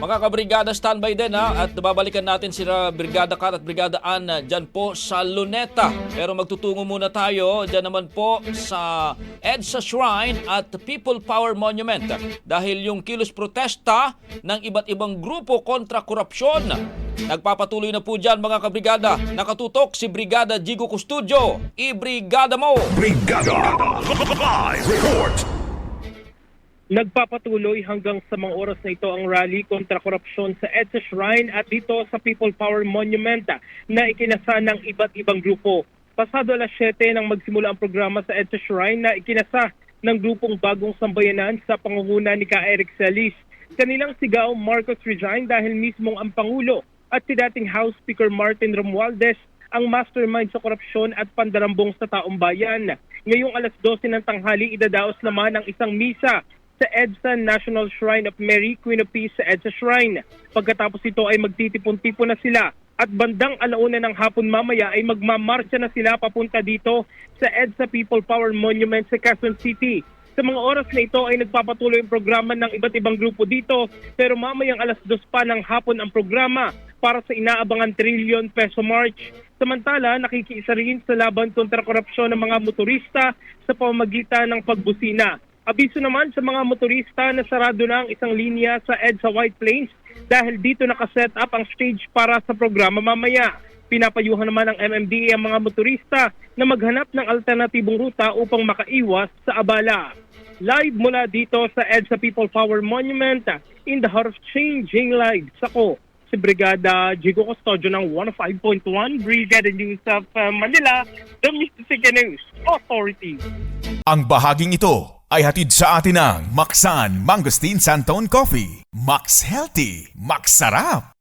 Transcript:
Mga kabrigada, standby din ha. At babalikan natin sila Brigada Kat at Brigada Ann dyan po sa Luneta. Pero magtutungo muna tayo dyan naman po sa EDSA Shrine at People Power Monument. Dahil yung kilos protesta ng iba't ibang grupo kontra korupsyon. Nagpapatuloy na po dyan mga kabrigada. Nakatutok si Brigada Jigo Custodio. I-brigada mo! Brigada Live Report. Nagpapatuloy hanggang sa mga oras na ito ang rally kontra korupsyon sa EDSA Shrine at dito sa People Power Monument na ikinasa ng iba't ibang grupo. Pasado alas 7 nang magsimula ang programa sa EDSA Shrine na ikinasa ng grupong Bagong Sambayanan sa pangunguna ni Eric Celis. Kanilang sigaw, Marcos resign dahil mismong ang Pangulo at si dating House Speaker Martin Romualdez ang mastermind sa korupsyon at pandarambong sa taong bayan. Ngayong alas 12 ng tanghali, idadaos naman ang isang misa sa EDSA National Shrine of Mary, Queen of Peace sa EDSA Shrine. Pagkatapos ito ay magtitipon-tipon na sila at bandang alauna ng hapon mamaya ay magmamarcha na sila papunta dito sa EDSA People Power Monument sa Quezon City. Sa mga oras na ito ay nagpapatuloy ang programa ng iba't ibang grupo dito pero mamayang alas 2 pa ng hapon ang programa para sa inaabangan trillion peso march. Samantala, nakikiisa rin sa laban kontra korupsyon ng mga motorista sa pamamagitan ng pagbusina. Abiso naman sa mga motorista na sarado na ang isang linya sa EDSA White Plains dahil dito nakaset up ang stage para sa programa mamaya. Pinapayuhan naman ng MMDA ang mga motorista na maghanap ng alternatibong ruta upang makaiwas sa abala. Live mula dito sa EDSA People Power Monument, in the heart of changing lives. Ako, si Brigada Jigo Custodio ng 105.1 Brigada News of Manila, the Mississippi News Authority. Ang bahaging ito ay hatid sa atin ng Maxan Mangosteen Santon Coffee. Max Healthy, Max Sarap.